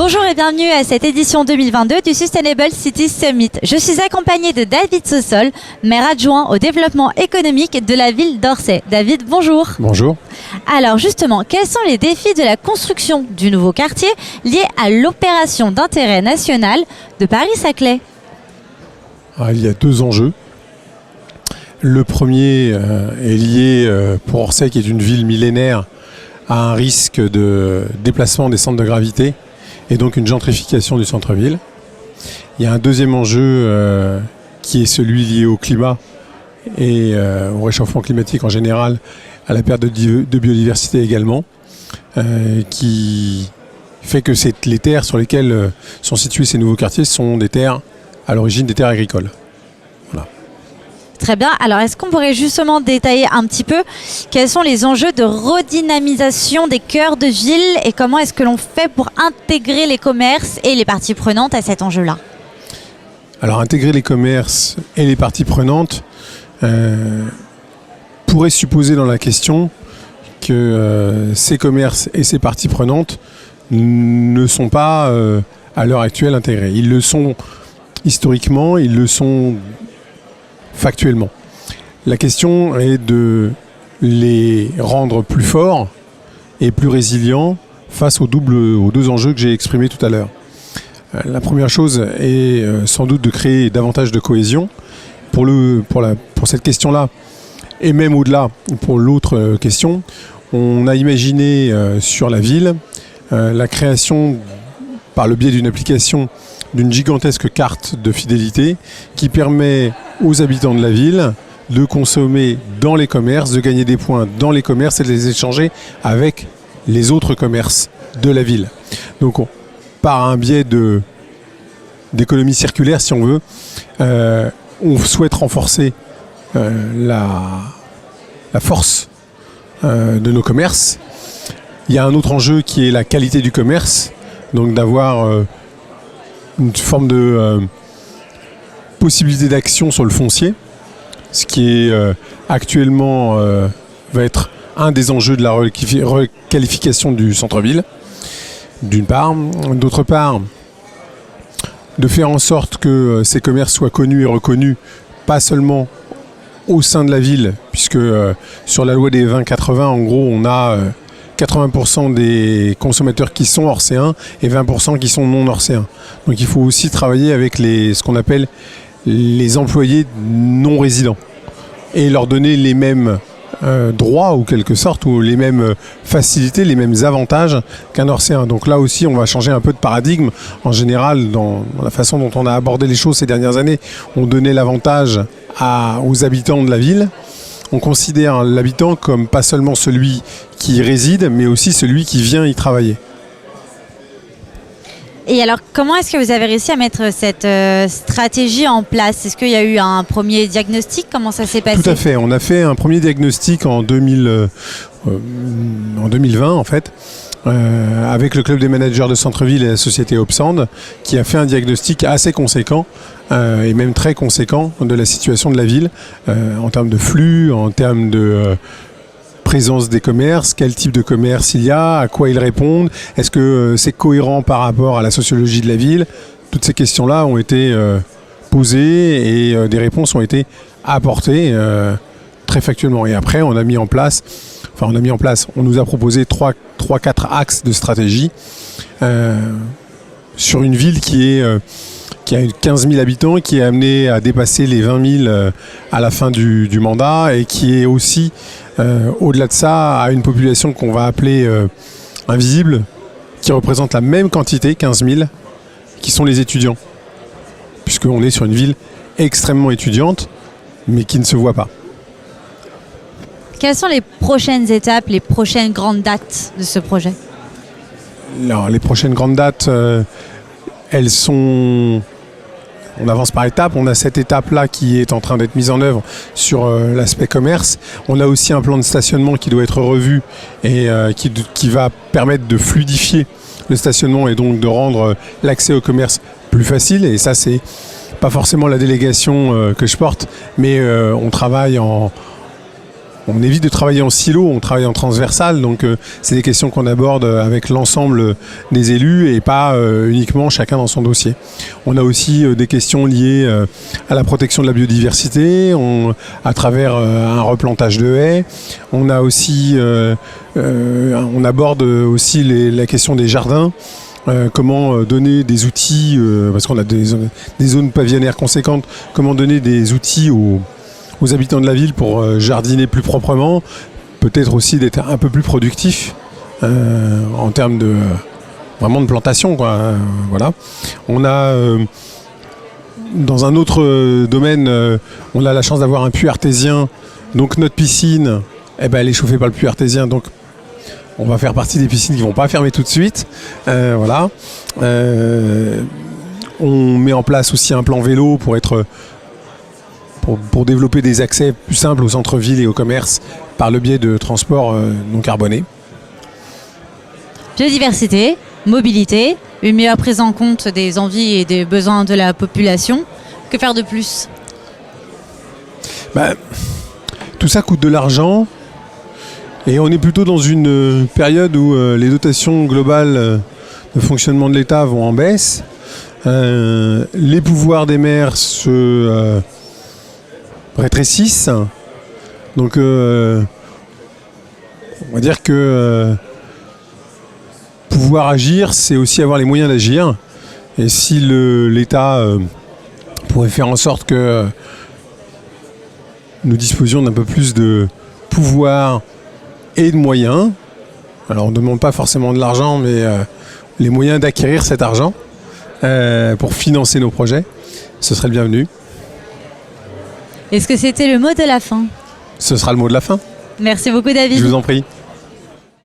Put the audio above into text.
Bonjour et bienvenue à cette édition 2022 du Sustainable Cities Summit. Je suis accompagnée de David Sossol, maire adjoint au développement économique de la ville d'Orsay. David, bonjour. Bonjour. Alors justement, quels sont les défis de la construction du nouveau quartier liés à l'opération d'intérêt national de Paris-Saclay? Il y a deux enjeux. Le premier est lié pour Orsay, qui est une ville millénaire, à un risque de déplacement des centres de gravité et donc une gentrification du centre-ville. Il y a un deuxième enjeu qui est celui lié au climat et au réchauffement climatique en général, à la perte de biodiversité également, qui fait que les terres sur lesquelles sont situés ces nouveaux quartiers sont des terres, à l'origine des terres agricoles. Voilà. Très bien. Alors, est-ce qu'on pourrait justement détailler un petit peu quels sont les enjeux de redynamisation des cœurs de ville et comment est-ce que l'on fait pour intégrer les commerces et les parties prenantes à cet enjeu-là? Alors, intégrer les commerces et les parties prenantes pourrait supposer dans la question que ces commerces et ces parties prenantes ne sont pas à l'heure actuelle intégrés. Ils le sont historiquement, ils le sont factuellement. La question est de les rendre plus forts et plus résilients face aux deux enjeux que j'ai exprimés tout à l'heure. La première chose est sans doute de créer davantage de cohésion pour cette question-là, et même au-delà pour l'autre question. On a imaginé sur la ville la création, par le biais d'une application, d'une gigantesque carte de fidélité qui permet aux habitants de la ville de consommer dans les commerces, de gagner des points dans les commerces et de les échanger avec les autres commerces de la ville. Donc par un biais d'économie circulaire, si on veut, on souhaite renforcer la force de nos commerces. Il y a un autre enjeu qui est la qualité du commerce, donc d'avoir une forme de possibilité d'action sur le foncier, ce qui est actuellement va être un des enjeux de la requalification du centre-ville, d'une part. D'autre part, de faire en sorte que ces commerces soient connus et reconnus, pas seulement au sein de la ville, puisque sur la loi des 20-80, en gros, on a 80% des consommateurs qui sont orséens et 20% qui sont non orséens. Donc il faut aussi travailler avec ce qu'on appelle les employés non résidents et leur donner les mêmes droits, ou quelque sorte, ou les mêmes facilités, les mêmes avantages qu'un orséen. Donc là aussi, on va changer un peu de paradigme. En général, dans la façon dont on a abordé les choses ces dernières années, on donnait l'avantage aux habitants de la ville. On considère l'habitant comme pas seulement celui qui y réside, mais aussi celui qui vient y travailler. Et alors, comment est-ce que vous avez réussi à mettre cette stratégie en place? Est-ce qu'il y a eu un premier diagnostic? Comment ça s'est passé? Tout à fait. On a fait un premier diagnostic en 2020, en fait, avec le club des managers de centre-ville et la société Opsand, qui a fait un diagnostic assez conséquent, et même très conséquent, de la situation de la ville, en termes de flux, en termes de présence des commerces, quel type de commerce il y a, à quoi ils répondent, est-ce que c'est cohérent par rapport à la sociologie de la ville. Toutes ces questions-là ont été posées et des réponses ont été apportées très factuellement. Et après, on nous a proposé 3-4 axes de stratégie sur une ville qui a 15 000 habitants, qui est amenée à dépasser les 20 000 à la fin du mandat, et qui est aussi, au-delà de ça, à une population qu'on va appeler invisible, qui représente la même quantité, 15 000, qui sont les étudiants. Puisqu'on est sur une ville extrêmement étudiante, mais qui ne se voit pas. Quelles sont les prochaines étapes, les prochaines grandes dates de ce projet? Alors, les prochaines grandes dates, elles sont... On avance par étapes. On a cette étape-là qui est en train d'être mise en œuvre sur l'aspect commerce. On a aussi un plan de stationnement qui doit être revu et qui va permettre de fluidifier le stationnement et donc de rendre l'accès au commerce plus facile. Et ça, c'est pas forcément la délégation que je porte, mais on travaille en on évite de travailler en silo, on travaille en transversal, donc c'est des questions qu'on aborde avec l'ensemble des élus et pas uniquement chacun dans son dossier. On a aussi des questions liées à la protection de la biodiversité, à travers un replantage de haies. On a aussi, on aborde aussi la question des jardins. Comment donner des outils, parce qu'on a des zones pavillonnaires conséquentes, comment donner des outils aux habitants de la ville pour jardiner plus proprement, peut-être aussi d'être un peu plus productif en termes de vraiment de plantation, quoi. Voilà. On a dans un autre domaine, on a la chance d'avoir un puits artésien, donc notre piscine, elle est chauffée par le puits artésien, donc on va faire partie des piscines qui ne vont pas fermer tout de suite. Voilà. On met en place aussi un plan vélo pour développer des accès plus simples au centre-ville et au commerce par le biais de transports non carbonés. Biodiversité, mobilité, une meilleure prise en compte des envies et des besoins de la population. Que faire de plus ? Tout ça coûte de l'argent. Et on est plutôt dans une période où les dotations globales de fonctionnement de l'État vont en baisse. Les pouvoirs des maires se rétrécissent. Donc on va dire que pouvoir agir, c'est aussi avoir les moyens d'agir. Et si l'État pourrait faire en sorte que nous disposions d'un peu plus de pouvoir et de moyens. Alors on ne demande pas forcément de l'argent, mais les moyens d'acquérir cet argent pour financer nos projets, ce serait le bienvenu. Est-ce que c'était le mot de la fin ? Ce sera le mot de la fin. Merci beaucoup David. Je vous en prie.